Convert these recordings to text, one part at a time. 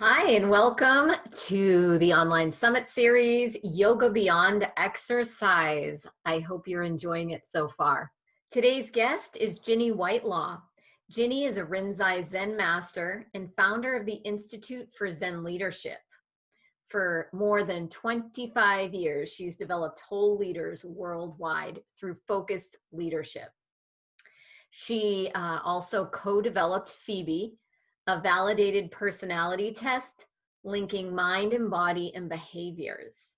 Hi, and welcome to the online summit series, Yoga Beyond Exercise. I hope you're enjoying it so far. Today's guest is Ginny Whitelaw. Ginny is a Rinzai Zen master and founder of the Institute for Zen Leadership. For more than 25 years, she's developed whole leaders worldwide through focused leadership. She also co-developed Phoebe, a validated personality test linking mind and body and behaviors.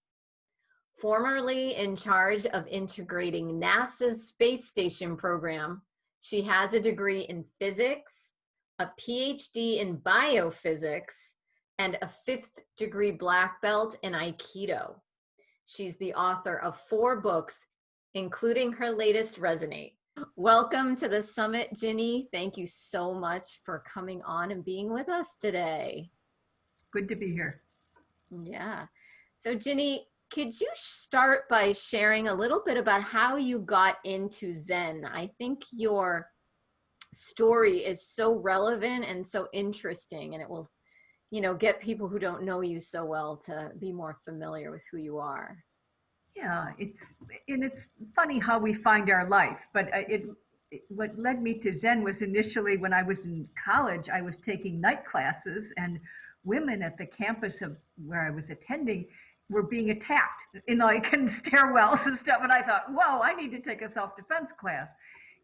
Formerly in charge of integrating NASA's space station program, she has a degree in physics, a PhD in biophysics, and a 5th degree black belt in Aikido. She's the author of 4 books, including her latest, Resonate. Welcome to the summit, Ginny. Thank you so much for coming on and being with us today. Good to be here. Yeah. So Ginny, could you start by sharing a little bit about how you got into Zen? I think your story is so relevant and so interesting, and it will, get people who don't know you so well to be more familiar with who you are. Yeah, it's funny how we find our life, but what led me to Zen was initially when I was in college, I was taking night classes, and women at the campus of where I was attending were being attacked in like in stairwells and stuff. And I thought, whoa, I need to take a self-defense class.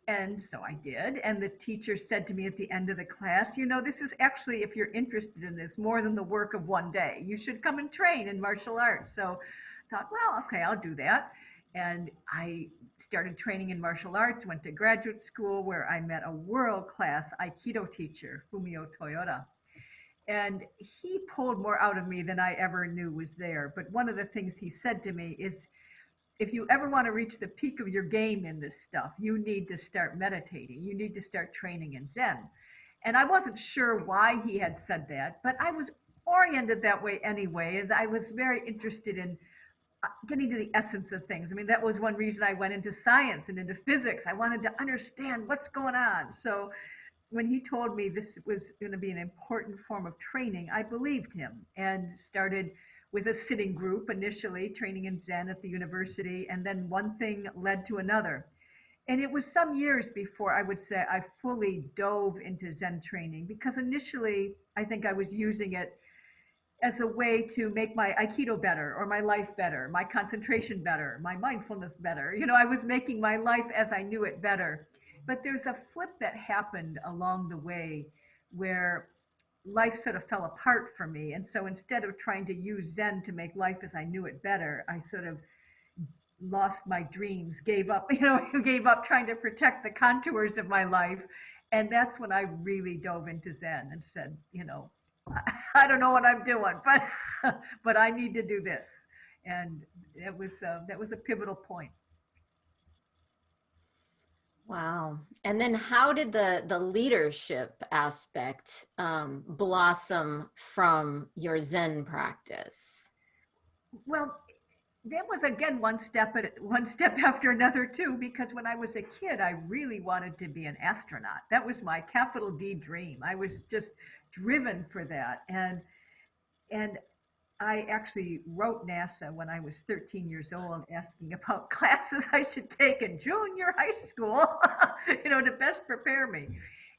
And so I did. And the teacher said to me at the end of the class, this is actually, if you're interested in this, more than the work of one day. You should come and train in martial arts. So I thought, well, okay, I'll do that. And I started training in martial arts, went to graduate school where I met a world-class Aikido teacher, Fumio Toyota. And he pulled more out of me than I ever knew was there. But one of the things he said to me is, if you ever want to reach the peak of your game in this stuff, you need to start meditating. You need to start training in Zen. And I wasn't sure why he had said that, but I was oriented that way anyway. And I was very interested in getting to the essence of things. I mean, that was one reason I went into science and into physics. I wanted to understand what's going on. So when he told me this was going to be an important form of training, I believed him and started with a sitting group initially, training in Zen at the university, and then one thing led to another. And it was some years before I would say I fully dove into Zen training, because initially I think I was using it as a way to make my Aikido better, or my life better, my concentration better, my mindfulness better. I was making my life as I knew it better. But there's a flip that happened along the way where life sort of fell apart for me. And so instead of trying to use Zen to make life as I knew it better, I sort of lost my dreams, gave up, gave up trying to protect the contours of my life. And that's when I really dove into Zen and said, I don't know what I'm doing, but I need to do this. And that was a pivotal point. Wow. And then how did the leadership aspect blossom from your Zen practice? Well, that was again one step after another too, because when I was a kid, I really wanted to be an astronaut. That was my capital D dream. I was just driven for that. And I actually wrote NASA when I was 13 years old, asking about classes I should take in junior high school, to best prepare me.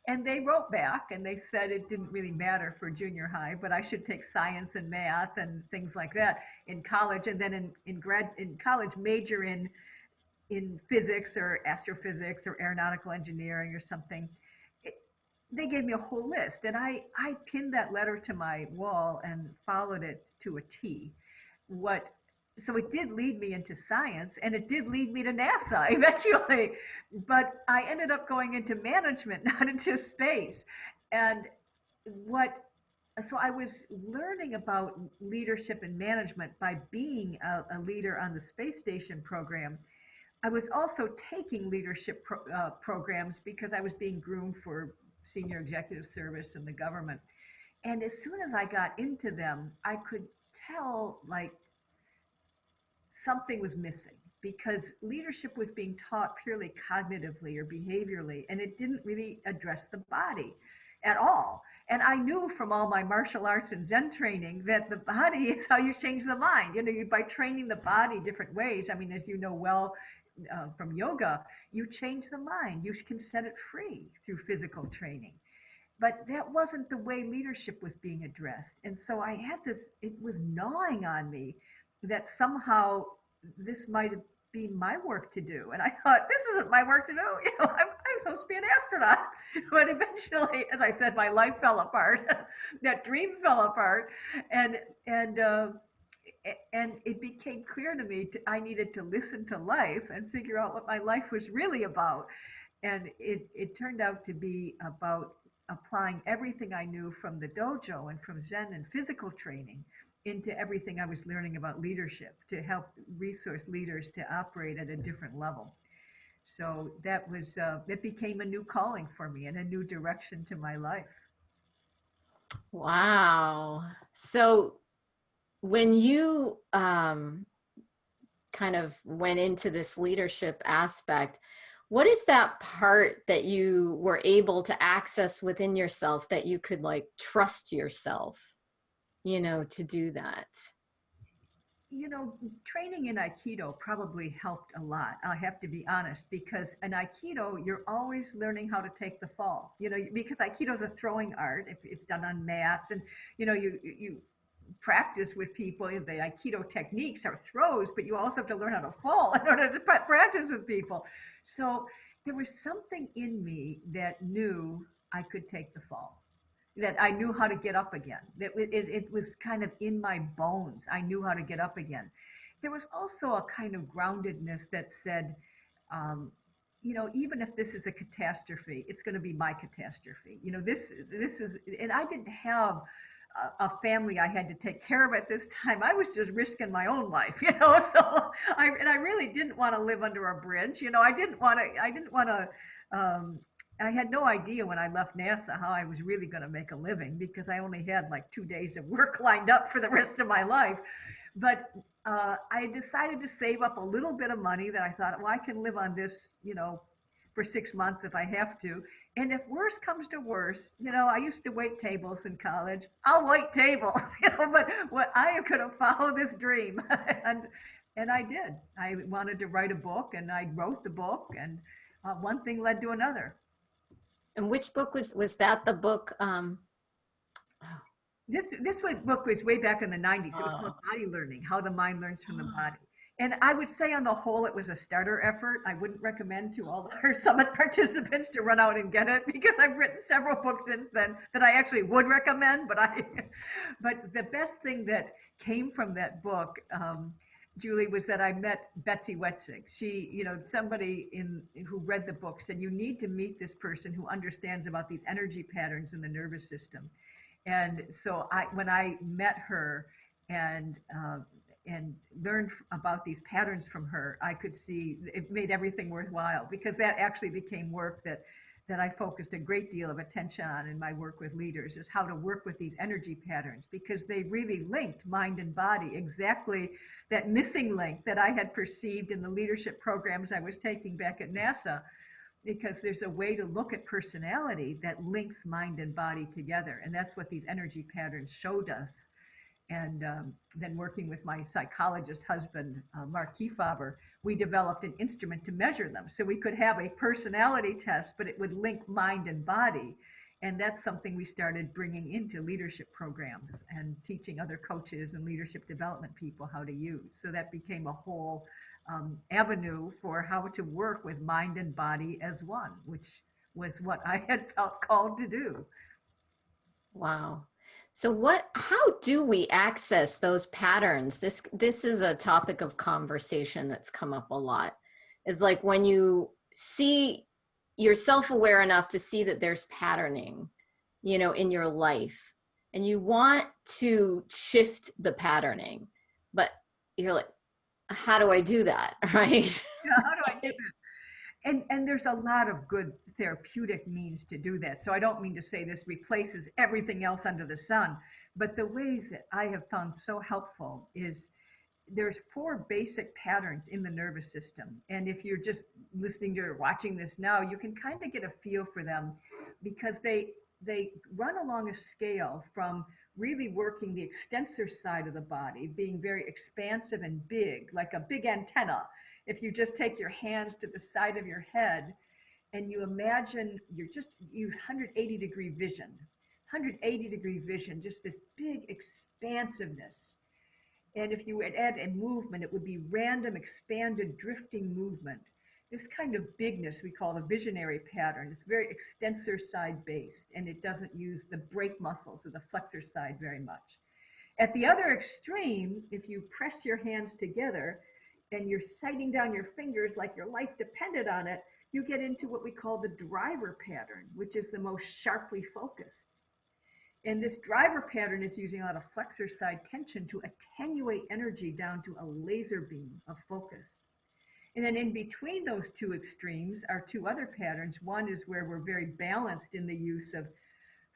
And they wrote back and they said it didn't really matter for junior high, but I should take science and math and things like that in college. And then in college, major in physics or astrophysics or aeronautical engineering or something. They gave me a whole list, and I pinned that letter to my wall and followed it to a T. What So it did lead me into science, and it did lead me to NASA eventually, but I ended up going into management, not into space. And what so I was learning about leadership and management by being a leader on the space station program. I was also taking leadership programs because I was being groomed for senior executive service in the government. And as soon as I got into them, I could tell like something was missing, because leadership was being taught purely cognitively or behaviorally, and it didn't really address the body. at all. And I knew from all my martial arts and Zen training that the body is how you change the mind. By training the body different ways. I mean, as you know well, from yoga, you change the mind. You can set it free through physical training. But that wasn't the way leadership was being addressed. And so I had this, it was gnawing on me that somehow this might be my work to do. And I thought, this isn't my work to do. I'm supposed to be an astronaut. But eventually, as I said, my life fell apart. That dream fell apart. And, and, uh, and it became clear to me I needed to listen to life and figure out what my life was really about. And it turned out to be about applying everything I knew from the dojo and from Zen and physical training into everything I was learning about leadership to help resource leaders to operate at a different level. So that became a new calling for me and a new direction to my life. Wow. So when you kind of went into this leadership aspect, what is that part that you were able to access within yourself that you could like trust yourself, to do that? Training in Aikido probably helped a lot. I have to be honest, because in Aikido, you're always learning how to take the fall. Because Aikido is a throwing art. If it's done on mats, and you practice with people. The Aikido techniques are throws, but you also have to learn how to fall in order to practice with people. So there was something in me that knew I could take the fall, that I knew how to get up again. That it was kind of in my bones. I knew how to get up again. There was also a kind of groundedness that said, even if this is a catastrophe, it's going to be my catastrophe. This is, and I didn't have a family I had to take care of at this time. I was just risking my own life, So I really didn't want to live under a bridge. I didn't want to. I had no idea when I left NASA how I was really going to make a living, because I only had like 2 days of work lined up for the rest of my life. But I decided to save up a little bit of money that I thought, well, I can live on this, for 6 months if I have to. And if worse comes to worse, I used to wait tables in college. I'll wait tables, but what I could have followed this dream. and I did. I wanted to write a book, and I wrote the book, and one thing led to another. And which book was that? The book? This book was way back in the 90s. It was called Body Learning: How the Mind Learns from the Body. And I would say on the whole, it was a starter effort. I wouldn't recommend to all our summit participants to run out and get it, because I've written several books since then that I actually would recommend. But the best thing that came from that book, Julie, was that I met Betsy Wetzig. She, somebody who read the book said, you need to meet this person who understands about these energy patterns in the nervous system. And so when I met her and learned about these patterns from her, I could see it made everything worthwhile, because that actually became work that I focused a great deal of attention on in my work with leaders, is how to work with these energy patterns, because they really linked mind and body, exactly that missing link that I had perceived in the leadership programs I was taking back at NASA, because there's a way to look at personality that links mind and body together. And that's what these energy patterns showed us. And then working with my psychologist husband, Mark Kiefaber, we developed an instrument to measure them. So we could have a personality test, but it would link mind and body. And that's something we started bringing into leadership programs and teaching other coaches and leadership development people how to use. So that became a whole avenue for how to work with mind and body as one, which was what I had felt called to do. Wow. So how do we access those patterns? This is a topic of conversation that's come up a lot. Is like when you you're self-aware enough to see that there's patterning, in your life, and you want to shift the patterning, but you're like, how do I do that? Right? Yeah, how do I do that? And there's a lot of good therapeutic means to do that. So I don't mean to say this replaces everything else under the sun, but the ways that I have found so helpful is there's 4 basic patterns in the nervous system. And if you're just listening to or watching this now, you can kind of get a feel for them, because they they run along a scale from really working the extensor side of the body, being very expansive and big, like a big antenna. If you just take your hands to the side of your head and you imagine you're just use 180-degree vision, 180-degree vision, just this big expansiveness. And if you would add a movement, it would be random, expanded, drifting movement. This kind of bigness we call the visionary pattern. It's very extensor side based, and it doesn't use the brake muscles or the flexor side very much. At the other extreme, if you press your hands together and you're sighting down your fingers like your life depended on it, you get into what we call the driver pattern, which is the most sharply focused. And this driver pattern is using a lot of flexor side tension to attenuate energy down to a laser beam of focus. And then in between those two extremes are two other patterns. One is where we're very balanced in the use of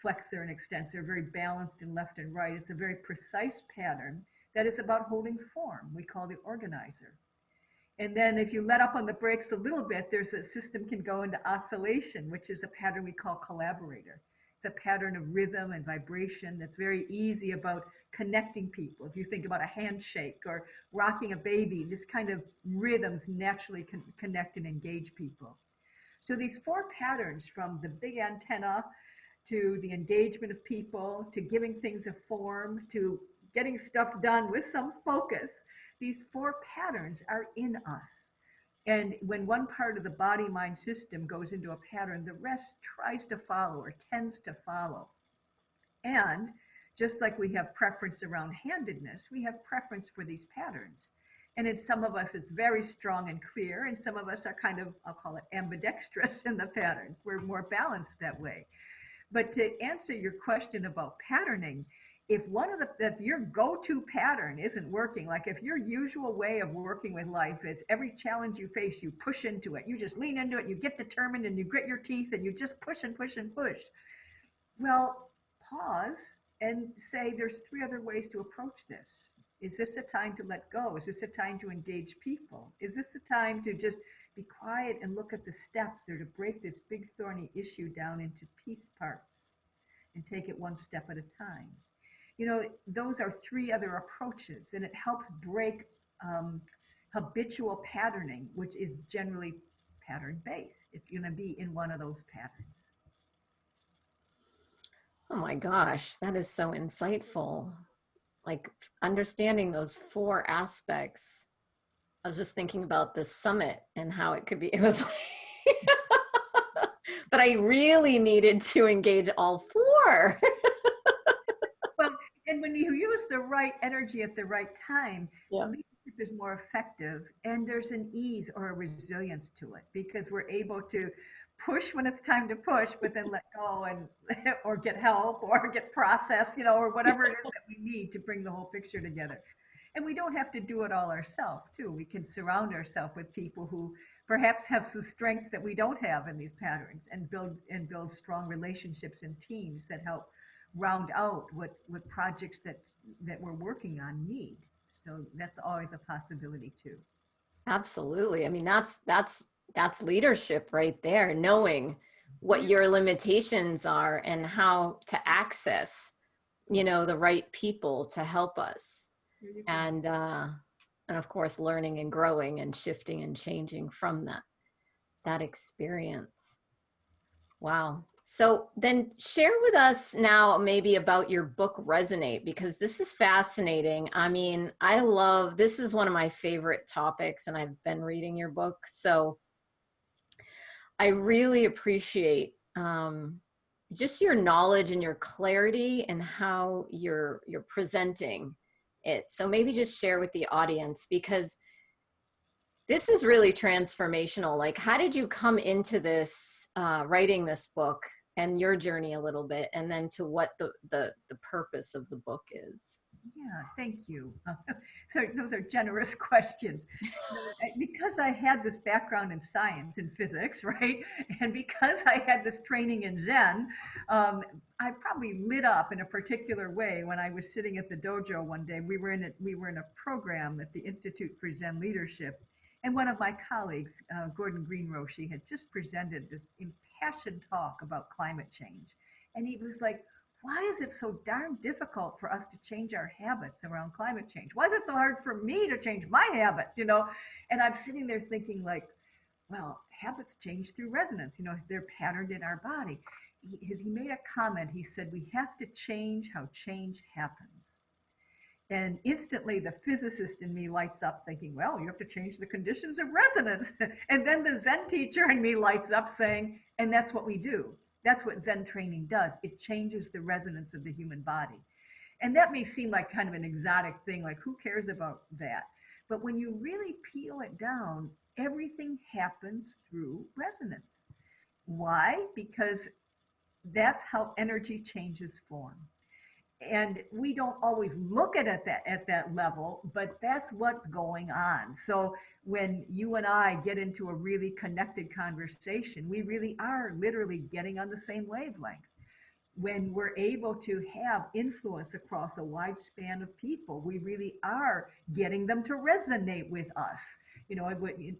flexor and extensor, very balanced in left and right. It's a very precise pattern that is about holding form, we call the organizer. And then if you let up on the brakes a little bit, there's a system can go into oscillation, which is a pattern we call collaborator. It's a pattern of rhythm and vibration that's very easy about connecting people. If you think about a handshake or rocking a baby, this kind of rhythms naturally connect and engage people. So these four patterns, from the big antenna to the engagement of people, to giving things a form, to getting stuff done with some focus, these four patterns are in us. And when one part of the body-mind system goes into a pattern, the rest tries to follow or tends to follow. And just like we have preference around handedness, we have preference for these patterns. And in some of us, it's very strong and clear. And some of us are kind of, I'll call it ambidextrous in the patterns. We're more balanced that way. But to answer your question about patterning, if your go-to pattern isn't working, like if your usual way of working with life is every challenge you face, you push into it, you just lean into it, you get determined and you grit your teeth and you just push and push and push. Well, pause and say there's three other ways to approach this. Is this a time to let go? Is this a time to engage people? Is this a time to just be quiet and look at the steps, or to break this big thorny issue down into piece parts and take it one step at a time? You know, those are three other approaches, and it helps break habitual patterning, which is generally pattern-based. It's going to be in one of those patterns. Oh my gosh, that is so insightful. Like understanding those four aspects. I was just thinking about the summit and how it could be, it was like, but I really needed to engage all four. Well, and when you use the right energy at the right time, Yeah. leadership is more effective, and there's an ease or a resilience to it, because we're able to push when it's time to push, but then let go and or get help or get process, or whatever it is that we need to bring the whole picture together. And we don't have to do it all ourselves too. We can surround ourselves with people who perhaps have some strengths that we don't have in these patterns, and build strong relationships and teams that help round out what projects that we're working on need. So that's always a possibility too. Absolutely. I mean, that's leadership right there, knowing what your limitations are and how to access, the right people to help us. And of course, learning and growing and shifting and changing from that experience. Wow. So then share with us now maybe about your book Resonate, because this is fascinating. I mean, this is one of my favorite topics, and I've been reading your book. So I really appreciate just your knowledge and your clarity and how you're presenting it. So maybe just share with the audience, because this is really transformational. Like, how did you come into this, writing this book, and your journey a little bit, and then to what the purpose of the book is? Yeah, thank you. So those are generous questions. Because I had this background in science and physics, right? And because I had this training in Zen, I probably lit up in a particular way when I was sitting at the dojo one day. We were in a program at the Institute for Zen Leadership. And one of my colleagues, Gordon Greenroshi, had just presented this impassioned talk about climate change. And he was like, why is it so darn difficult for us to change our habits around climate change? Why is it so hard for me to change my habits, you know? And I'm sitting there thinking like, well, habits change through resonance, you know, they're patterned in our body. He made a comment. He said, we have to change how change happens. And instantly the physicist in me lights up thinking, well, you have to change the conditions of resonance. And then the Zen teacher in me lights up saying, and that's what we do. That's what Zen training does. It changes the resonance of the human body. And that may seem like kind of an exotic thing, like who cares about that? But when you really peel it down, everything happens through resonance. Why? Because that's how energy changes form. And we don't always look at it at that level, but that's what's going on. So when you and I get into a really connected conversation, we really are literally getting on the same wavelength. When we're able to have influence across a wide span of people, we really are getting them to resonate with us, you know,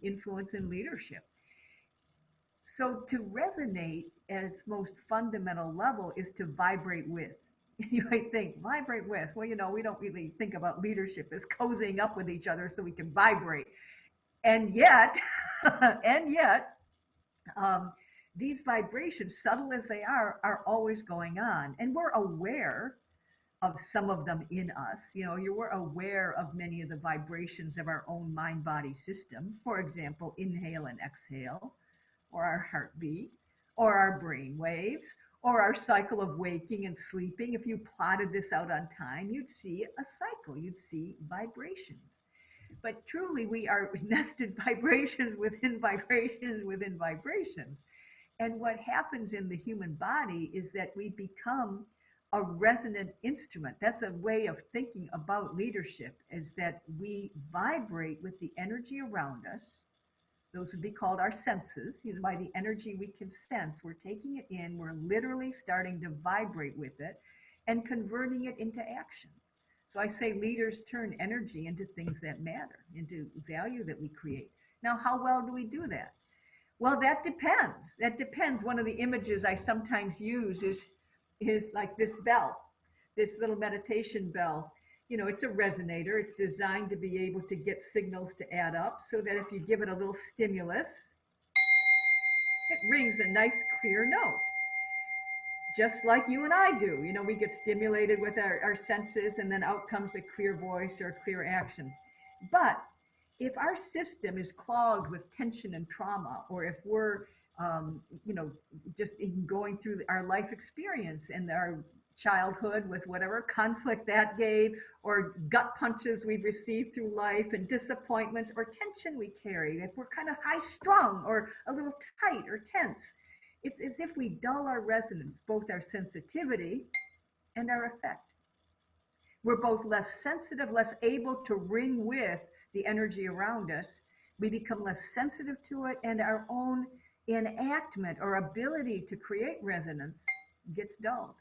influence in leadership. So to resonate at its most fundamental level is to vibrate with. You might think, vibrate with. Well, you know, we don't really think about leadership as cozying up with each other so we can vibrate. And yet, and yet, um, these vibrations, subtle as they are always going on. And we're aware of some of them in us. You know, you're aware of many of the vibrations of our own mind body system. For example, inhale and exhale, or our heartbeat, or our brain waves, or our cycle of waking and sleeping. If you plotted this out on time, you'd see a cycle, you'd see vibrations. But truly, we are nested vibrations within vibrations within vibrations. And what happens in the human body is that we become a resonant instrument. That's a way of thinking about leadership, is that we vibrate with the energy around us. Those would be called our senses. You know, by the energy we can sense, we're taking it in, we're literally starting to vibrate with it and converting it into action. So I say leaders turn energy into things that matter, into value that we create. Now, how well do we do that? Well, that depends. That depends. One of the images I sometimes use is like this bell, this little meditation bell. You know, it's a resonator. It's designed to be able to get signals to add up so that if you give it a little stimulus, it rings a nice clear note. Just like you and I do. You know, we get stimulated with our senses and then out comes a clear voice or a clear action. But if our system is clogged with tension and trauma, or if we're, you know, just going through our life experience and our childhood with whatever conflict that gave, or gut punches we've received through life and disappointments or tension we carry, if we're kind of high strung or a little tight or tense, it's as if we dull our resonance, both our sensitivity and our effect. We're both less sensitive, less able to ring with the energy around us. We become less sensitive to it, and our own enactment or ability to create resonance gets dulled.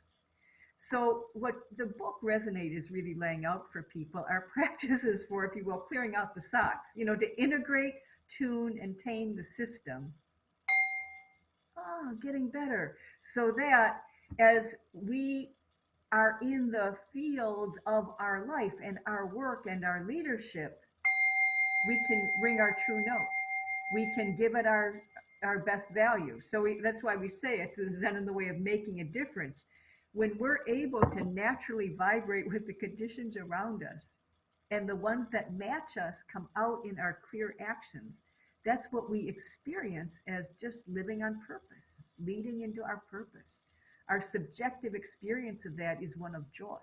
So what the book Resonate is really laying out for people are practices for, if you will, clearing out the socks, you know, to integrate, tune, and tame the system. Getting better. So that as we are in the field of our life and our work and our leadership, we can ring our true note. We can give it our best value. So that's why we say it's the Zen in the way of making a difference. When we're able to naturally vibrate with the conditions around us, and the ones that match us come out in our clear actions, that's what we experience as just living on purpose, leading into our purpose. Our subjective experience of that is one of joy.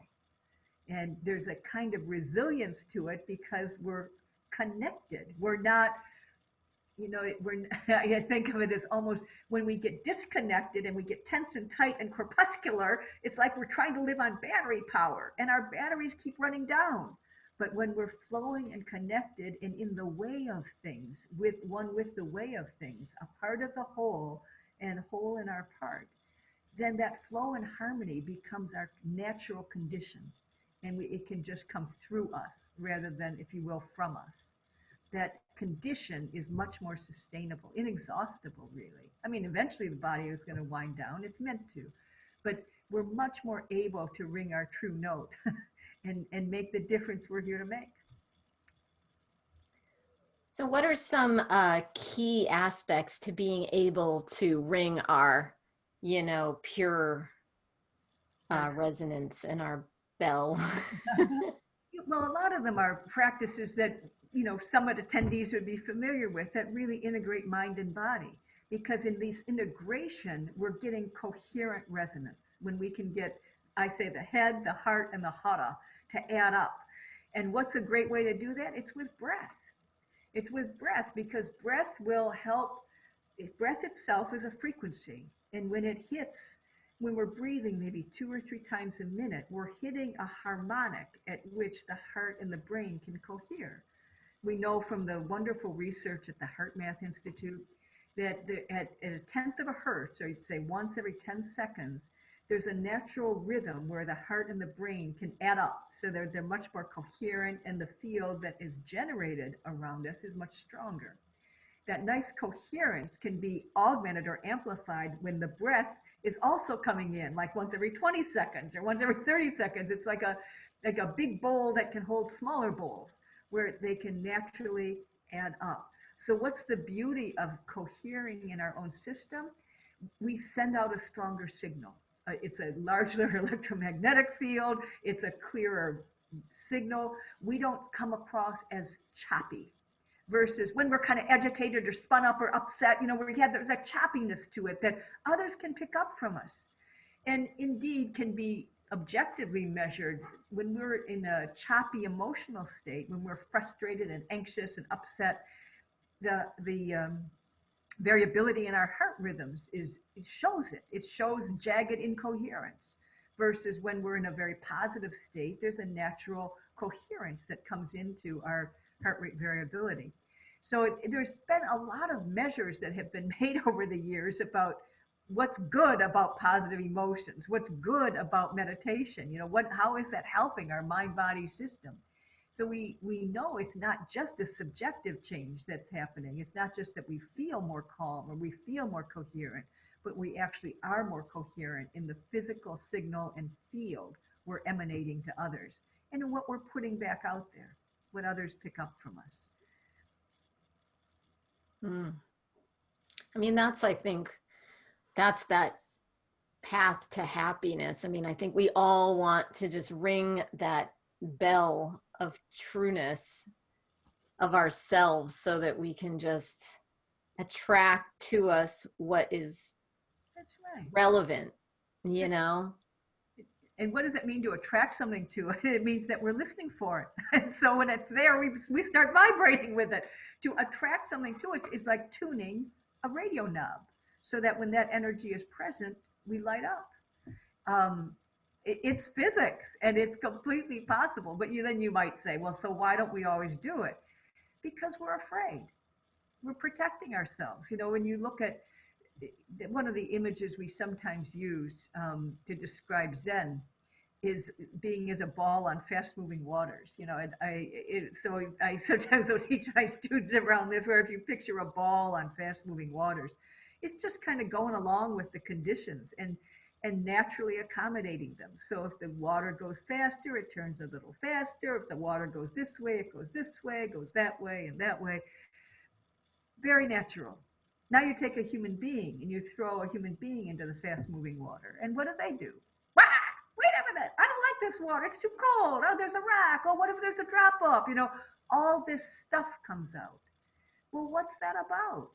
And there's a kind of resilience to it because we're connected. We're not, you know, I think of it as almost when we get disconnected and we get tense and tight and corpuscular, it's like we're trying to live on battery power and our batteries keep running down. But when we're flowing and connected and in the way of things, with the way of things, a part of the whole and whole in our part, then that flow and harmony becomes our natural condition. And it can just come through us rather than, if you will, from us. That condition is much more sustainable, inexhaustible, really. I mean, eventually the body is going to wind down. It's meant to. But we're much more able to ring our true note and make the difference we're here to make. So, what are some key aspects to being able to ring our, pure resonance and our bell? Well, a lot of them are practices that, summit attendees would be familiar with that really integrate mind and body. Because in this integration, we're getting coherent resonance when we can get, I say, the head, the heart, and the Hada to add up. And what's a great way to do that? It's with breath. It's with breath, because breath will help. Breath itself is a frequency. And when it hits, when we're breathing maybe 2 or 3 times a minute, we're hitting a harmonic at which the heart and the brain can cohere. We know from the wonderful research at the Heart Math Institute that at a tenth of a hertz, or you'd say once every 10 seconds, there's a natural rhythm where the heart and the brain can add up. So they're much more coherent, and the field that is generated around us is much stronger. That nice coherence can be augmented or amplified when the breath is also coming in, like once every 20 seconds or once every 30 seconds. It's like a big bowl that can hold smaller bowls where they can naturally add up. So what's the beauty of cohering in our own system? We send out a stronger signal. It's a larger electromagnetic field. It's a clearer signal. We don't come across as choppy. Versus when we're kind of agitated or spun up or upset, there's a choppiness to it that others can pick up from us, and indeed can be objectively measured when we're in a choppy emotional state, when we're frustrated and anxious and upset. The variability in our heart rhythms it shows jagged incoherence, versus when we're in a very positive state, there's a natural coherence that comes into our heart rate variability. So there's been a lot of measures that have been made over the years about what's good about positive emotions, what's good about meditation, how is that helping our mind-body system? So we know it's not just a subjective change that's happening. It's not just that we feel more calm or we feel more coherent, but we actually are more coherent in the physical signal and field we're emanating to others, and in what we're putting back out there, what others pick up from us. I mean, I think that's that path to happiness. I mean, I think we all want to just ring that bell of trueness of ourselves so that we can just attract to us what is That's right. relevant, And what does it mean to attract something to it? It means that we're listening for it. And so when it's there, we start vibrating with it. To attract something to us is like tuning a radio knob, so that when that energy is present, we light up. It's physics, and it's completely possible. But then you might say, well, so why don't we always do it? Because we're afraid. We're protecting ourselves. When you look at one of the images we sometimes use to describe Zen is being as a ball on fast-moving waters. So I sometimes will teach my students around this, where if you picture a ball on fast-moving waters, it's just kind of going along with the conditions and naturally accommodating them. So if the water goes faster, it turns a little faster. If the water goes this way, it goes this way, goes that way and that way. Very natural. Now you take a human being and you throw a human being into the fast-moving water, and what do? Wah! Wait a minute, I don't like this water, it's too cold. Oh, there's a rock. Oh, what if there's a drop off? All this stuff comes out. Well, what's that about?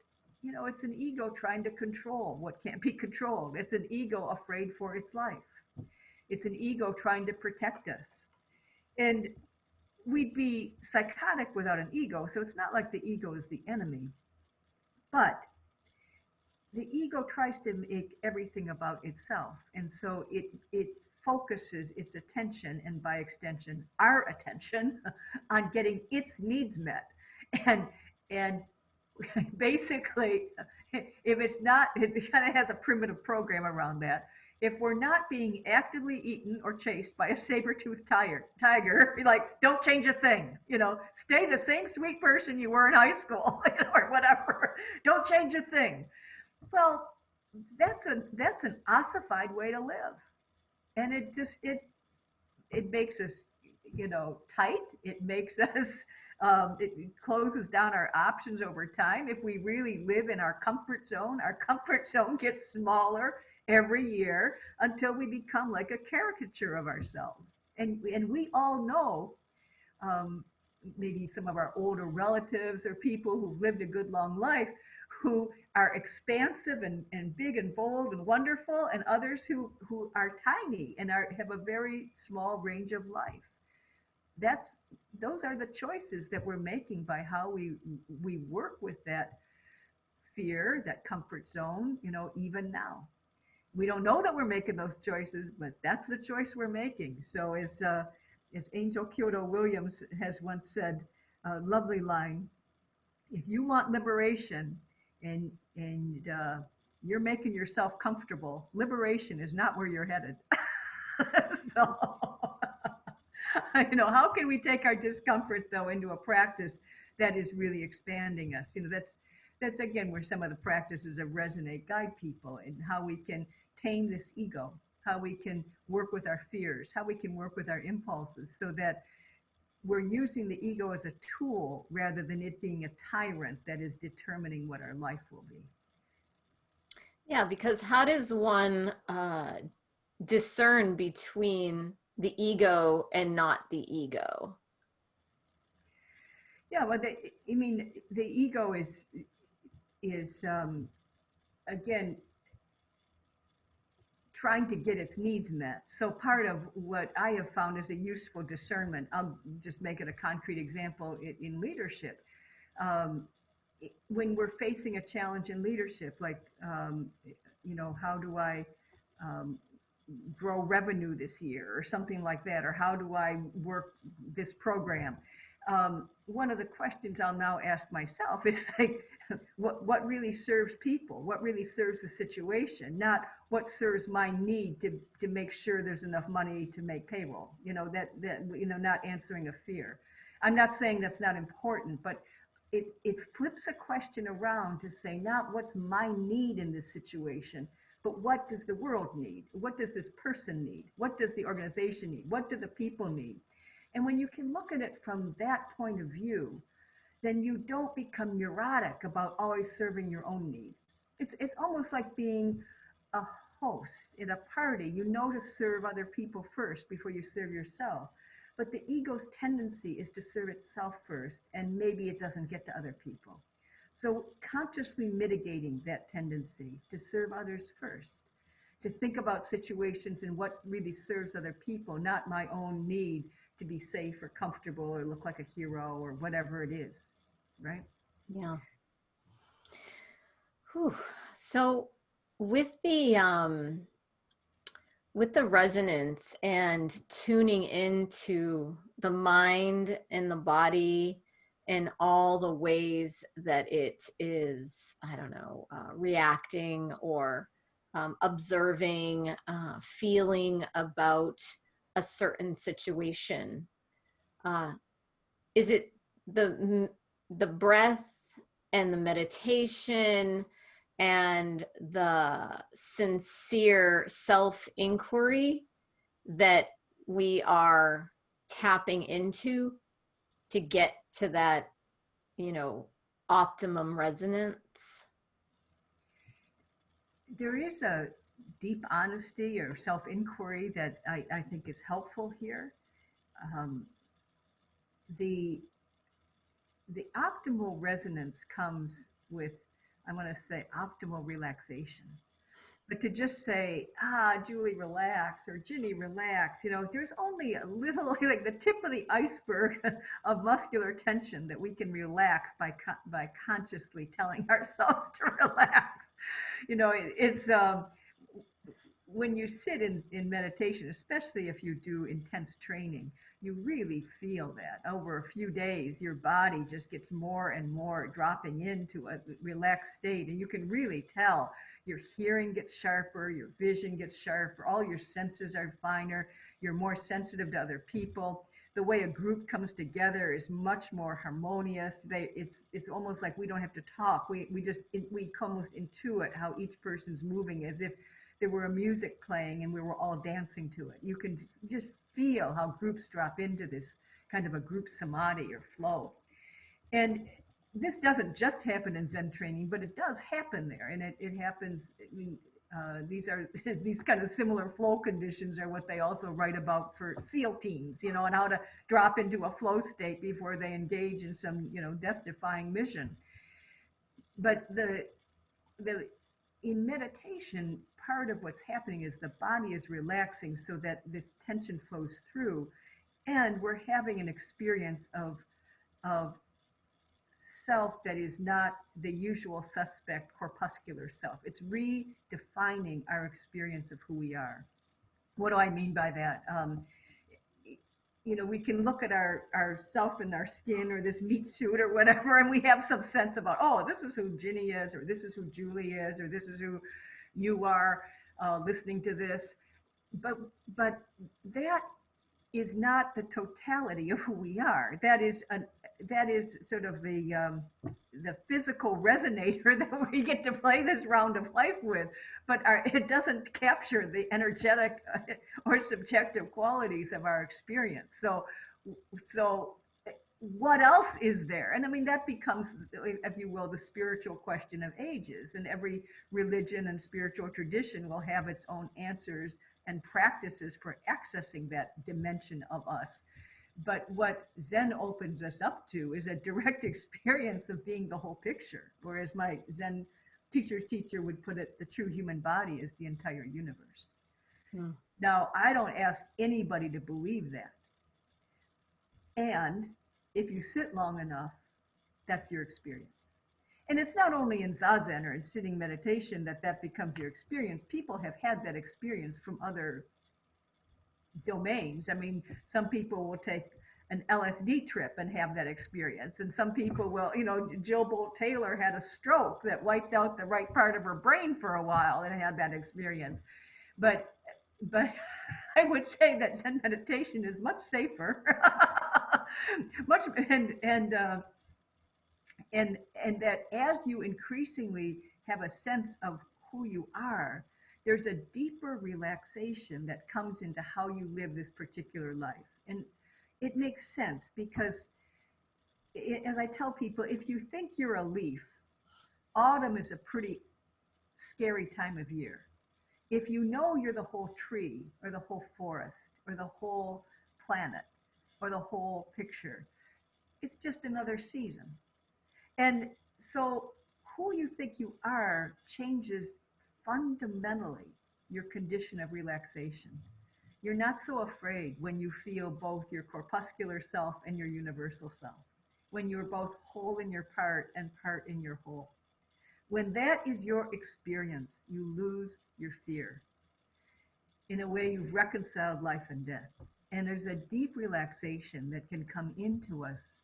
It's an ego trying to control what can't be controlled. It's an ego afraid for its life. It's an ego trying to protect us. And we'd be psychotic without an ego, so it's not like the ego is the enemy. But the ego tries to make everything about itself. And so it focuses its attention, and by extension, our attention, on getting its needs met. And basically, if it's not, it kind of has a primitive program around that. If we're not being actively eaten or chased by a saber-toothed tiger, be like, don't change a thing, stay the same sweet person you were in high school, or whatever. Don't change a thing. Well, that's an ossified way to live. And it makes us, tight. It makes us, it closes down our options over time. If we really live in our comfort zone gets smaller every year until we become like a caricature of ourselves. And we all know, um, maybe some of our older relatives or people who've lived a good long life who are expansive and big and bold and wonderful, and others who are tiny and have a very small range of life. That's Those are the choices that we're making by how we work with that fear, that comfort zone, even now. We don't know that we're making those choices, but that's the choice we're making. So as Angel Kyoto Williams has once said, a lovely line: if you want liberation and you're making yourself comfortable, liberation is not where you're headed. So, how can we take our discomfort though into a practice that is really expanding us? That's again where some of the practices of Resonate guide people, and how we can tame this ego, how we can work with our fears, how we can work with our impulses, so that we're using the ego as a tool rather than it being a tyrant that is determining what our life will be. Yeah, because how does one discern between the ego and not the ego? Yeah, well, the ego is again trying to get its needs met. So part of what I have found is a useful discernment. I'll just make it a concrete example in leadership. Um, when we're facing a challenge in leadership, like, how do I um, grow revenue this year or something like that, or how do I work this program? One of the questions I'll now ask myself is like, what really serves people? What really serves the situation? Not what serves my need to make sure there's enough money to make payroll. Not answering a fear. I'm not saying that's not important, but it flips a question around to say not what's my need in this situation, but what does the world need? What does this person need? What does the organization need? What do the people need? And when you can look at it from that point of view, then you don't become neurotic about always serving your own need. It's almost like being a host at a party. You know to serve other people first before you serve yourself. But the ego's tendency is to serve itself first, and maybe it doesn't get to other people. So consciously mitigating that tendency to serve others first, to think about situations and what really serves other people, not my own need to be safe or comfortable or look like a hero or whatever it is, right? Yeah. Whew. So with the resonance and tuning into the mind and the body and all the ways that it is, I don't know, reacting or observing, feeling about a certain situation. Is it the breath and the meditation and the sincere self-inquiry that we are tapping into to get to that, optimum resonance? There is a deep honesty or self-inquiry that I think is helpful here. Um, the the optimal resonance comes with, I want to say, optimal relaxation. But to just say, Julie, relax, or Ginny, relax, there's only a little, like the tip of the iceberg of muscular tension that we can relax by consciously telling ourselves to relax. It's when you sit in meditation, especially if you do intense training, you really feel that over a few days, your body just gets more and more dropping into a relaxed state. And you can really tell your hearing gets sharper, your vision gets sharper, all your senses are finer, you're more sensitive to other people. The way a group comes together is much more harmonious. It's almost like we don't have to talk. We almost intuit how each person's moving, as if there were a music playing and we were all dancing to it. You can just feel how groups drop into this kind of a group samadhi or flow. And this doesn't just happen in Zen training, but it does happen there. And it happens, I mean, these are these kind of similar flow conditions are what they also write about for SEAL teams, you know, and how to drop into a flow state before they engage in some, you know, death-defying mission. But in meditation, part of what's happening is the body is relaxing so that this tension flows through, and we're having an experience of self that is not the usual suspect corpuscular self. It's redefining our experience of who we are. What do I mean by that? You know, we can look at our self in our skin or this meat suit or whatever, and we have some sense about, oh, this is who Ginny is, or this is who Julie is, or this is who you are listening to this. But that is not the totality of who we are. That is sort of the physical resonator that we get to play this round of life with, but it doesn't capture the energetic or subjective qualities of our experience. So what else is there? And I mean, that becomes, if you will, the spiritual question of ages, and every religion and spiritual tradition will have its own answers and practices for accessing that dimension of us. But what Zen opens us up to is a direct experience of being the whole picture. Whereas my Zen teacher's teacher would put it, the true human body is the entire universe. Hmm. Now, I don't ask anybody to believe that. And if you sit long enough, that's your experience. And it's not only in Zazen or in sitting meditation that becomes your experience. People have had that experience from other domains. I mean, some people will take an LSD trip and have that experience. And some people will, you know, Jill Bolt Taylor had a stroke that wiped out the right part of her brain for a while and had that experience. But I would say that Zen meditation is much safer, and that as you increasingly have a sense of who you are, there's a deeper relaxation that comes into how you live this particular life. And it makes sense because, as I tell people, if you think you're a leaf, autumn is a pretty scary time of year. If you know you're the whole tree or the whole forest or the whole planet or the whole picture, it's just another season. And so who you think you are changes fundamentally your condition of relaxation. You're not so afraid when you feel both your corpuscular self and your universal self, when you're both whole in your part and part in your whole. When that is your experience, you lose your fear. In a way, you've reconciled life and death. And there's a deep relaxation that can come into us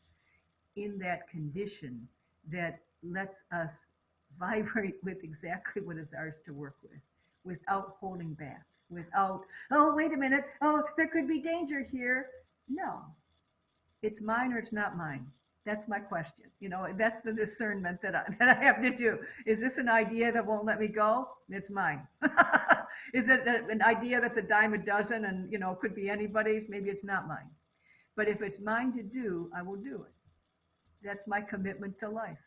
in that condition that lets us vibrate with exactly what is ours to work with, without holding back, without, oh, wait a minute, oh, there could be danger here. No, it's mine or it's not mine. That's my question. You know, that's the discernment that I have to do. Is this an idea that won't let me go? It's mine. Is it an idea that's a dime a dozen and, you know, could be anybody's? Maybe it's not mine. But if it's mine to do, I will do it. That's my commitment to life.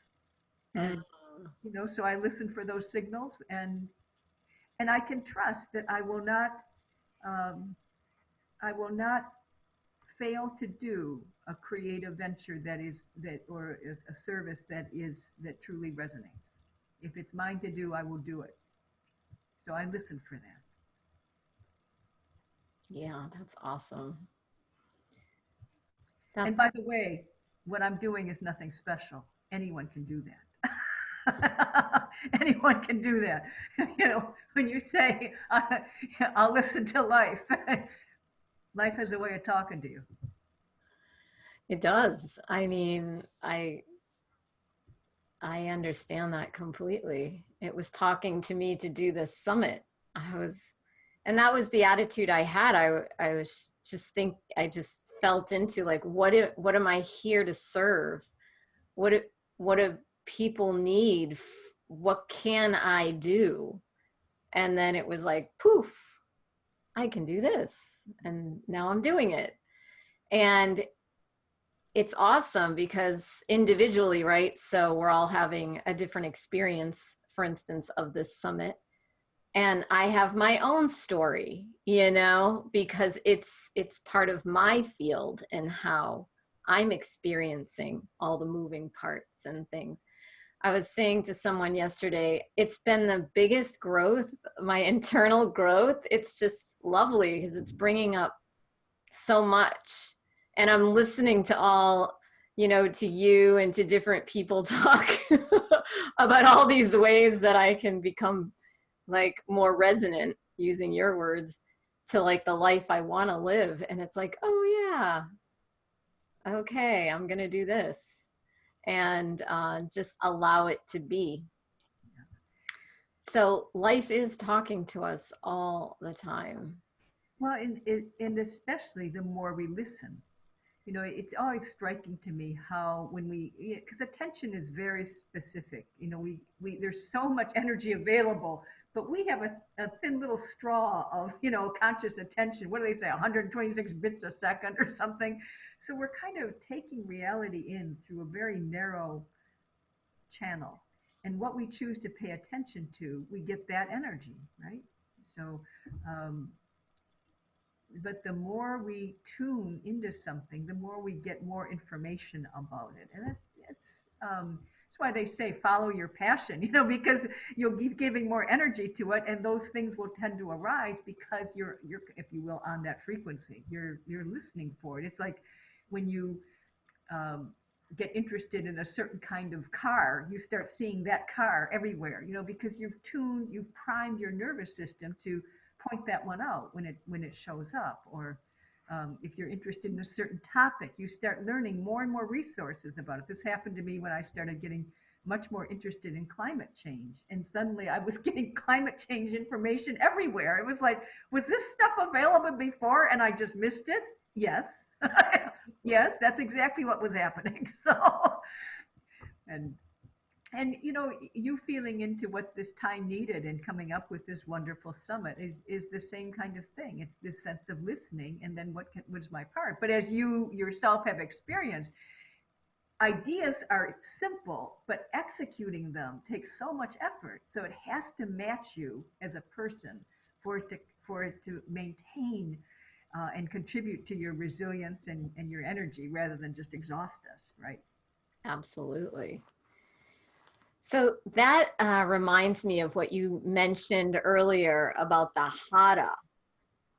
And, you know, so I listen for those signals, and I can trust that I will not fail to do a creative venture or is a service that truly resonates. If it's mine to do, I will do it. So I listen for that. Yeah, that's awesome. And by the way, what I'm doing is nothing special. Anyone can do that. Anyone can do that. You know, when you say, I'll listen to life, life has a way of talking to you. It does. I mean, I understand that completely. It was talking to me to do this summit. And that was the attitude I had. I just felt into like, what am I here to serve? What do people need? What can I do? And then it was like, poof, I can do this. And now I'm doing it. And it's awesome because individually, right? So we're all having a different experience, for instance, of this summit. And I have my own story, because it's part of my field and how I'm experiencing all the moving parts and things. I was saying to someone yesterday, it's been the biggest growth, my internal growth. It's just lovely because it's bringing up so much. And I'm listening to all, to you and to different people talk about all these ways that I can become like more resonant, using your words, to like the life I want to live. And it's like, oh yeah, okay, I'm going to do this, and just allow it to be. So life is talking to us all the time. Well, and especially the more we listen. It's always striking to me how when because attention is very specific. We there's so much energy available, but we have a thin little straw of, conscious attention. What do they say, 126 bits a second or something? So we're kind of taking reality in through a very narrow channel. And what we choose to pay attention to, we get that energy, right? So, but the more we tune into something, the more we get more information about it. And that's why they say follow your passion, because you'll keep giving more energy to it, and those things will tend to arise because you're, if you will, on that frequency. You're listening for it. It's like when you get interested in a certain kind of car, you start seeing that car everywhere, because you've primed your nervous system to point that one out when it shows up. Or if you're interested in a certain topic, you start learning more and more resources about it. This happened to me when I started getting much more interested in climate change, and suddenly I was getting climate change information everywhere. It was like, was this stuff available before and I just missed it? Yes. Yes, that's exactly what was happening. So, and you feeling into what this time needed and coming up with this wonderful summit is the same kind of thing. It's this sense of listening, and then what's my part. But as you yourself have experienced, ideas are simple, but executing them takes so much effort. So it has to match you as a person for it to maintain and contribute to your resilience and your energy, rather than just exhaust us, right? Absolutely. So that reminds me of what you mentioned earlier about the Hada,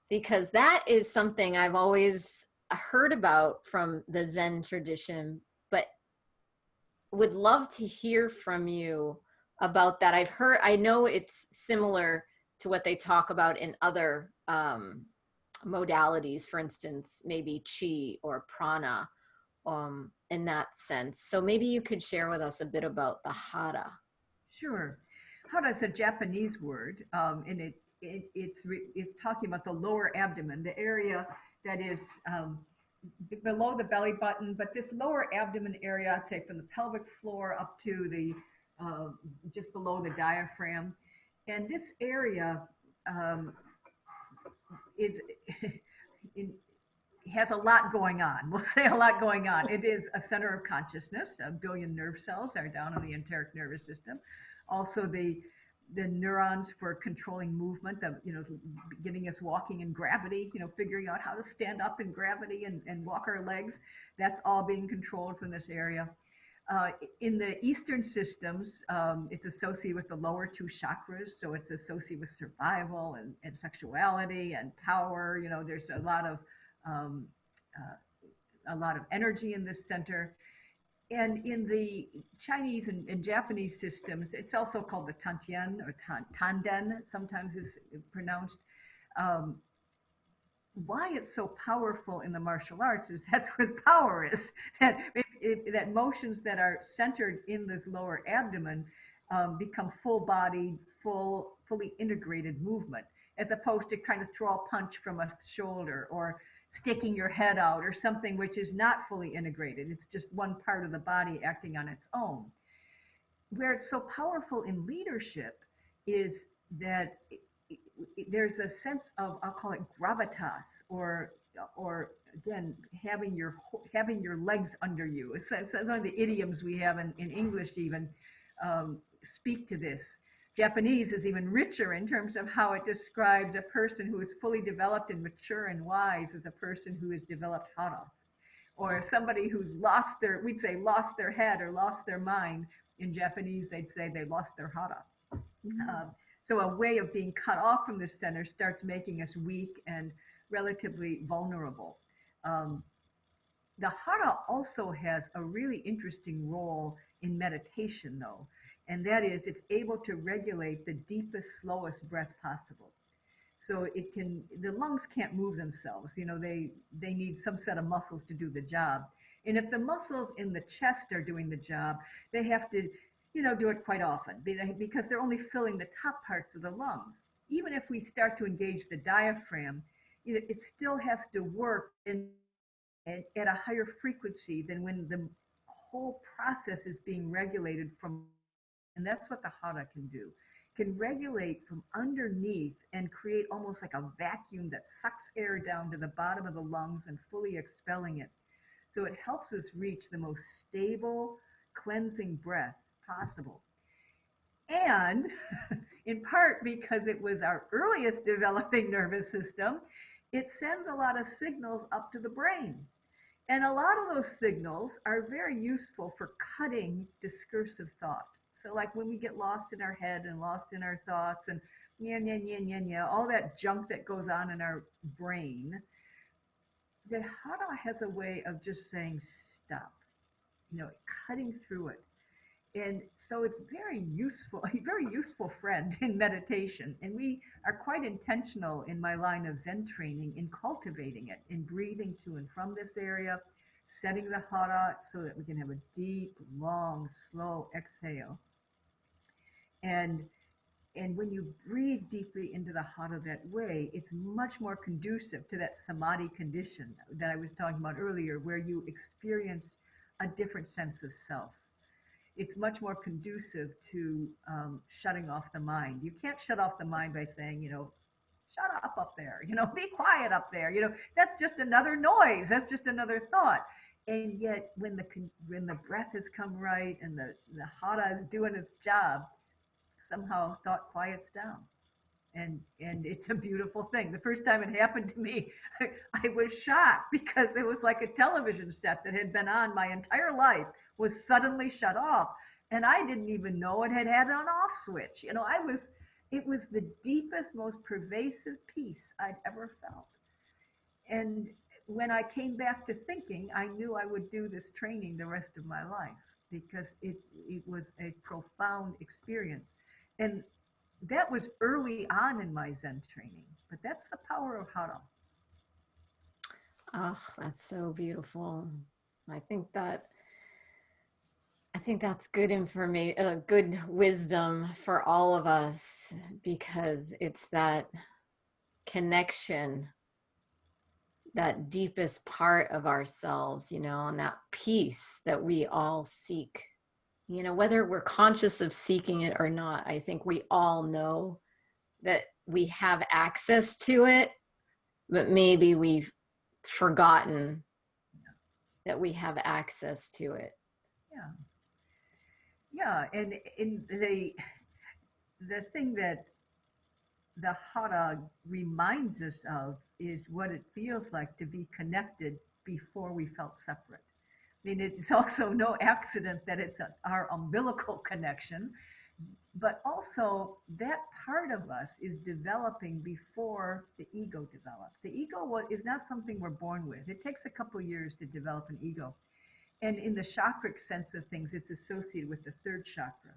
because that is something I've always heard about from the Zen tradition, but would love to hear from you about that. I know it's similar to what they talk about in other modalities, for instance, maybe chi or prana, in that sense. So maybe you could share with us a bit about the Hada. Sure. Hada is a Japanese word, and it's talking about the lower abdomen, the area that is below the belly button, but this lower abdomen area, I'd say from the pelvic floor up to the just below the diaphragm, and this area is in, has a lot going on. We'll say a lot going on. It is a center of consciousness. A billion nerve cells are down in the enteric nervous system. Also, the neurons for controlling movement, getting us walking in gravity, figuring out how to stand up in gravity and walk our legs. That's all being controlled from this area. In the Eastern systems, it's associated with the lower two chakras. So it's associated with survival and sexuality and power. There's um, a lot of energy in this center. And in the Chinese and Japanese systems, it's also called the Tantien or Tanden, sometimes is pronounced. Um, why it's so powerful in the martial arts is that's where the power is. That motions that are centered in this lower abdomen become full-bodied, fully integrated movement, as opposed to trying to throw a punch from a shoulder or sticking your head out or something which is not fully integrated. It's just one part of the body acting on its own. Where it's so powerful in leadership is that there's a sense of, I'll call it gravitas, or again, having your legs under you. It's one of the idioms we have in English even speak to this. Japanese is even richer in terms of how it describes a person who is fully developed and mature and wise as a person who has developed hara. Or somebody who's we'd say lost their head or lost their mind. In Japanese, they'd say they lost their hara. So a way of being cut off from the center starts making us weak and relatively vulnerable. The hara also has a really interesting role in meditation, though, and that is it's able to regulate the deepest, slowest breath possible. So the lungs can't move themselves. They need some set of muscles to do the job. And if the muscles in the chest are doing the job, they have to, do it quite often because they're only filling the top parts of the lungs. Even if we start to engage the diaphragm, it still has to work at a higher frequency than when the whole process is being regulated from, and that's what the hara can do. Can regulate from underneath and create almost like a vacuum that sucks air down to the bottom of the lungs and fully expelling it. So it helps us reach the most stable, cleansing breath possible. And in part because it was our earliest developing nervous system, it sends a lot of signals up to the brain. And a lot of those signals are very useful for cutting discursive thought. So like when we get lost in our head and lost in our thoughts and all that junk that goes on in our brain, the Hada has a way of just saying stop, cutting through it. And so it's very useful, a very useful friend in meditation. And we are quite intentional in my line of Zen training in cultivating it, in breathing to and from this area, setting the Hada so that we can have a deep, long, slow exhale. And when you breathe deeply into the Hada that way, it's much more conducive to that samadhi condition that I was talking about earlier, where you experience a different sense of self. It's much more conducive to shutting off the mind. You can't shut off the mind by saying, shut up there, be quiet up there. That's just another noise. That's just another thought. And yet when the breath has come right and the Hada is doing its job, somehow thought quiets down. And it's a beautiful thing. The first time it happened to me, I was shocked because it was like a television set that had been on my entire life was suddenly shut off. And I didn't even know it had an off switch. It was the deepest, most pervasive peace I'd ever felt. And when I came back to thinking, I knew I would do this training the rest of my life because it was a profound experience. And that was early on in my Zen training, but that's the power of Hada. Oh, that's so beautiful. I think that's good information, good wisdom for all of us, because it's that connection, that deepest part of ourselves, and that peace that we all seek. Whether we're conscious of seeking it or not, I think we all know that we have access to it, but maybe we've forgotten that we have access to it. Yeah, and in the thing that the Hada reminds us of is what it feels like to be connected before we felt separate. I mean, it's also no accident that it's our umbilical connection, but also that part of us is developing before the ego developed. The ego is not something we're born with. It takes a couple years to develop an ego. And in the chakric sense of things, it's associated with the third chakra.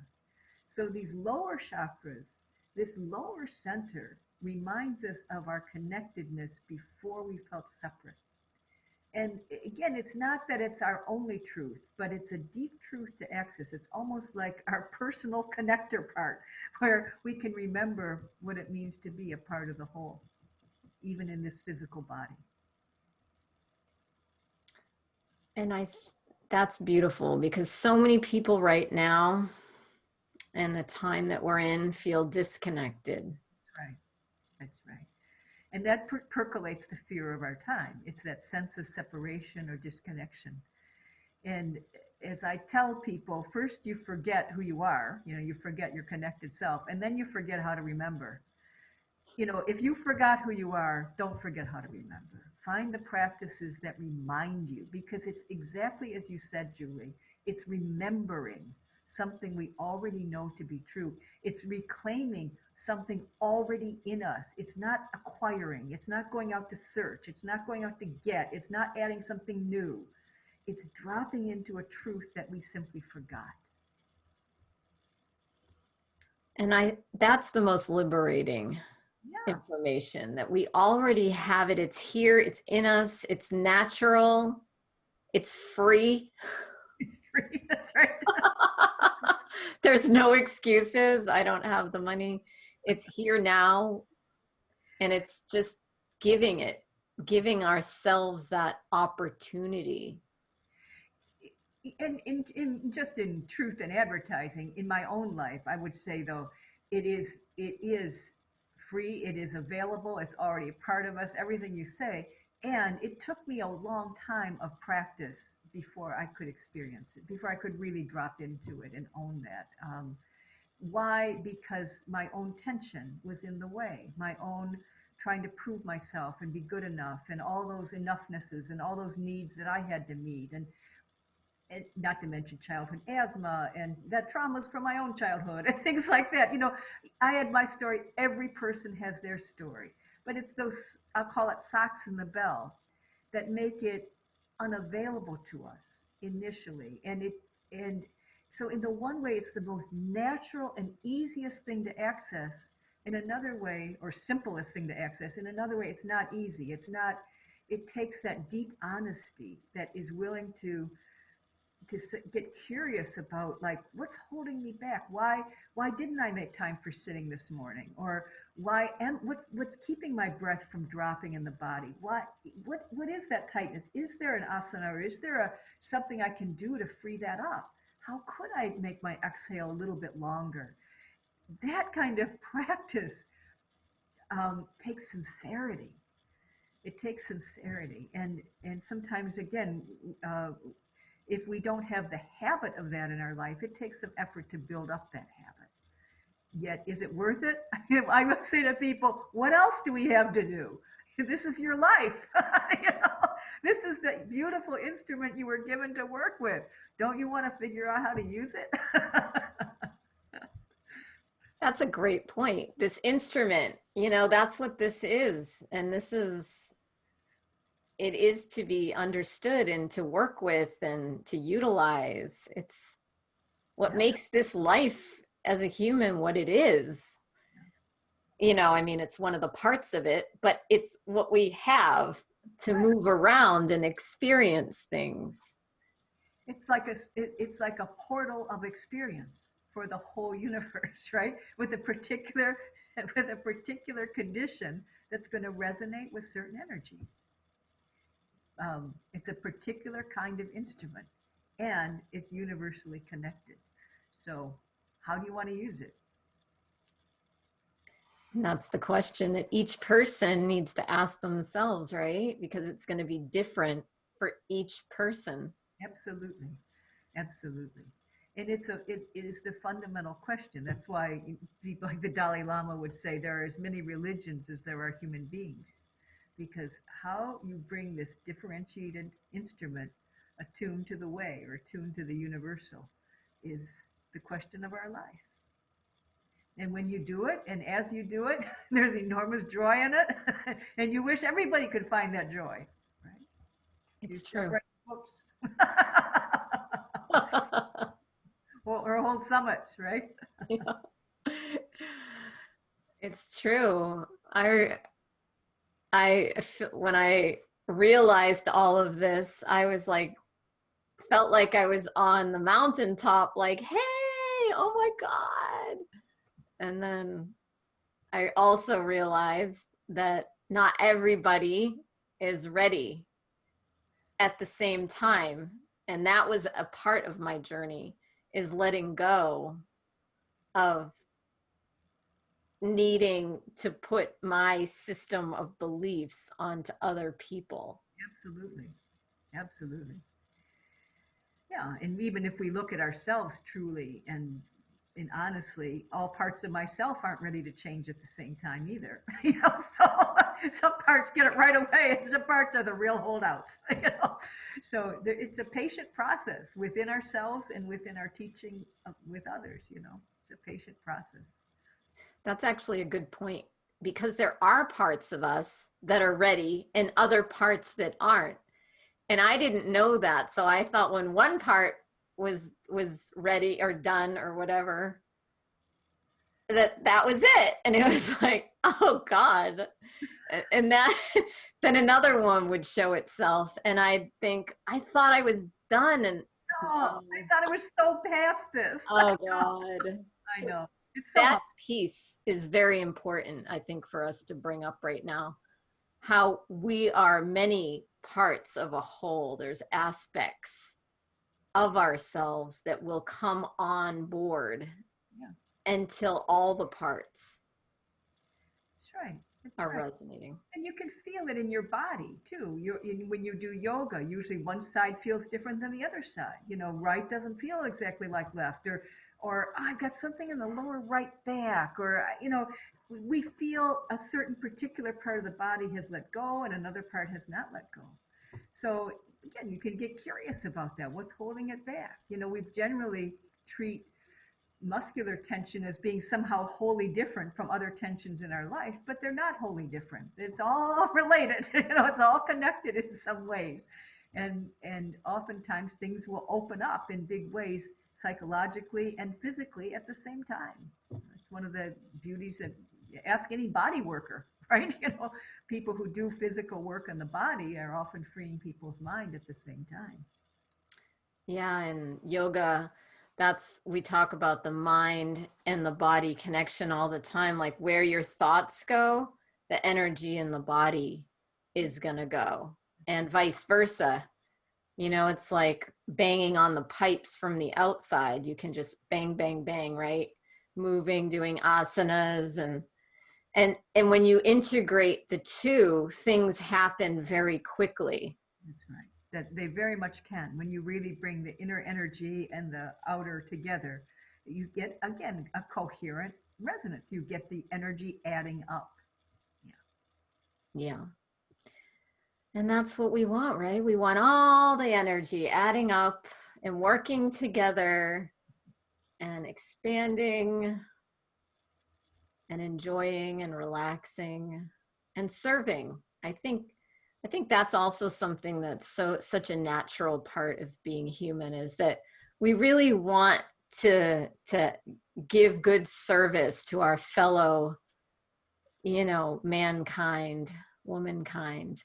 So these lower chakras, this lower center reminds us of our connectedness before we felt separate. And again, it's not that it's our only truth, but it's a deep truth to access. It's almost like our personal connector part, where we can remember what it means to be a part of the whole, even in this physical body. And that's beautiful, because so many people right now and the time that we're in feel disconnected. Right. That's right. And that percolates the fear of our time. It's that sense of separation or disconnection. And as I tell people, first you forget who you are, you forget your connected self, and then you forget how to remember. If you forgot who you are, don't forget how to remember. Find the practices that remind you, because it's exactly as you said, Julie. It's remembering something we already know to be true. It's reclaiming something already in us. It's not acquiring. It's not going out to search. It's not going out to get. It's not adding something new. It's dropping into a truth that we simply forgot. And that's the most liberating Yeah, information, that we already have it. It's here, it's in us, it's natural, it's free. it's free. That's right. There's no excuses. I don't have the money. It's here now. And it's just giving ourselves that opportunity. And just in truth and advertising, in my own life, I would say though, it is free, it is available, it's already a part of us, everything you say. And it took me a long time of practice before I could experience it, before I could really drop into it and own that. Why? Because my own tension was in the way, my own trying to prove myself and be good enough, and all those enoughnesses and all those needs that I had to meet. And not to mention childhood asthma and that traumas from my own childhood and things like that. I had my story. Every person has their story, but it's those, I'll call it socks in the bell, that make it unavailable to us initially. And so in the one way, it's the most natural and easiest thing to access. In another way, or simplest thing to access. In another way, it's not easy. It takes that deep honesty that is willing to get curious about, like, what's holding me back. Why didn't I make time for sitting this morning? Or what's keeping my breath from dropping in the body? What is that tightness? Is there an asana, or is there something I can do to free that up? How could I make my exhale a little bit longer? That kind of practice takes sincerity. It takes sincerity. And sometimes, again, if we don't have the habit of that in our life, it takes some effort to build up that habit. Yet, is it worth it? I would say to people, what else do we have to do? This is your life. This is the beautiful instrument you were given to work with. Don't you want to figure out how to use it? That's a great point. This instrument, that's what this is. And it is to be understood and to work with and to utilize. It's what makes this life as a human what it is. It's one of the parts of it, but it's what we have to move around and experience things. It's like a portal of experience for the whole universe, right? With a particular condition that's going to resonate with certain energies. It's a particular kind of instrument, and it's universally connected. So, how do you want to use it? And that's the question that each person needs to ask themselves, right? Because it's going to be different for each person. Absolutely, absolutely. And it is the fundamental question. That's why people like the Dalai Lama would say there are as many religions as there are human beings, because how you bring this differentiated instrument attuned to the way or attuned to the universal is the question of our life. And when you do it, and as you do it, there's enormous joy in it, and you wish everybody could find that joy, right? It's true. Books. Or hold summits, right? Yeah. It's true. When I realized all of this, I was like, felt like I was on the mountaintop, like, hey, oh my God. And then I also realized that not everybody is ready at the same time. And that was a part of my journey, is letting go of needing to put my system of beliefs onto other people. Absolutely. Absolutely. Yeah, and even if we look at ourselves truly and honestly, all parts of myself aren't ready to change at the same time either. So some parts get it right away, and some parts are the real holdouts. So it's a patient process within ourselves and within our teaching with others. It's a patient process. That's actually a good point, because there are parts of us that are ready and other parts that aren't. And I didn't know that. So I thought when one part was ready or done or whatever, that was it. And it was like, oh God. And that then another one would show itself. And I think, I thought I was done. And Oh, I thought it was so past this. oh God. I So know. It's so that hard. piece is very important, I think, for us to bring up right now. How we are many parts of a whole. There's aspects of ourselves that will come on board Yeah, until all the parts that's right. That's are right. resonating. And you can feel it in your body too. When you do yoga, usually one side feels different than the other side. Right doesn't feel exactly like left, or oh, I've got something in the lower right back, or we feel a certain particular part of the body has let go and another part has not let go. So again, you can get curious about that. What's holding it back? We've generally treat muscular tension as being somehow wholly different from other tensions in our life, but they're not wholly different. It's all related. It's all connected in some ways. And oftentimes things will open up in big ways psychologically and physically at the same time. It's one of the beauties of ask any body worker, right? People who do physical work on the body are often freeing people's mind at the same time. Yeah, and yoga, we talk about the mind and the body connection all the time. Like where your thoughts go, the energy in the body is going to go, and vice versa. It's like banging on the pipes from the outside. You can just bang, bang, bang, right? Moving, doing asanas, and when you integrate the two, things happen very quickly. That's right. That they very much can. When you really bring the inner energy and the outer together, you get, again, a coherent resonance. You get the energy adding up. Yeah. Yeah. And that's what we want, right? We want all the energy adding up and working together and expanding and enjoying and relaxing and serving. I think that's also something that's such a natural part of being human, is that we really want to give good service to our fellow, mankind, womankind.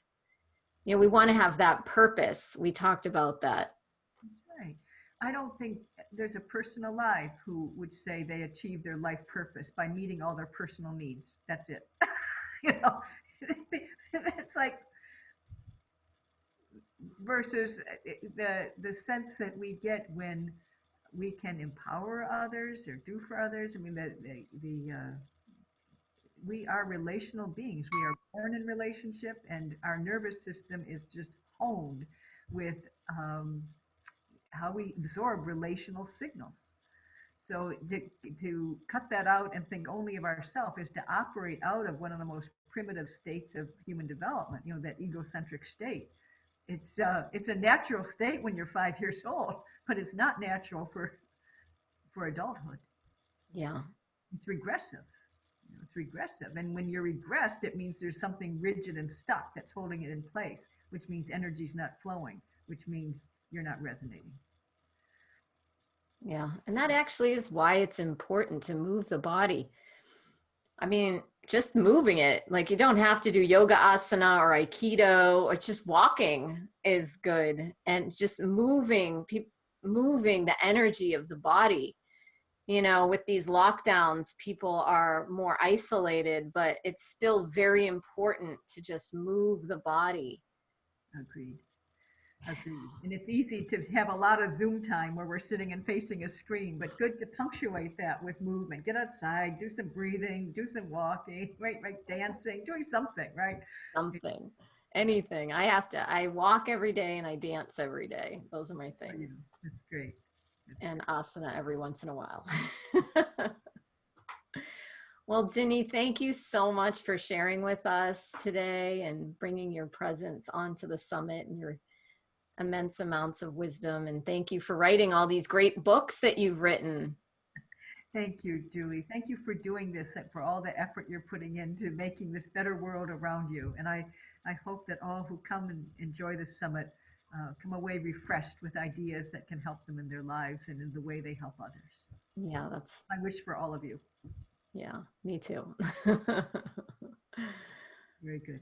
We want to have that purpose. We talked about that. That's right. I don't think there's a person alive who would say they achieved their life purpose by meeting all their personal needs. That's it. you know, it's like versus the sense that we get when we can empower others or do for others. I mean, we are relational beings. We are born in relationship, and our nervous system is just honed with how we absorb relational signals. So to cut that out and think only of ourselves is to operate out of one of the most primitive states of human development. That egocentric state. It's a natural state when you're 5 years old, but it's not natural for adulthood. Yeah. It's regressive. It's regressive, and when you're regressed, it means there's something rigid and stuck that's holding it in place, which means energy's not flowing, which means you're not resonating. Yeah. And that actually is why it's important to move the body. I mean, just moving it, like you don't have to do yoga asana or Aikido, or just walking is good. And just moving the energy of the body. With these lockdowns, people are more isolated, but it's still very important to just move the body. Agreed. Agreed. And it's easy to have a lot of Zoom time where we're sitting and facing a screen, but good to punctuate that with movement. Get outside, do some breathing, do some walking, right, dancing, doing something, right? Something, anything. I walk every day and I dance every day. Those are my For you. things. That's great. That's And great. asana every once in a while. Well, Ginny, thank you so much for sharing with us today and bringing your presence onto the summit and your immense amounts of wisdom. And thank you for writing all these great books that you've written. Thank you, Julie. Thank you for doing this and for all the effort you're putting into making this better world around you. And I hope that all who come and enjoy the summit come away refreshed with ideas that can help them in their lives and in the way they help others. Yeah, that's, I wish for all of you. yeah, me too. Very good.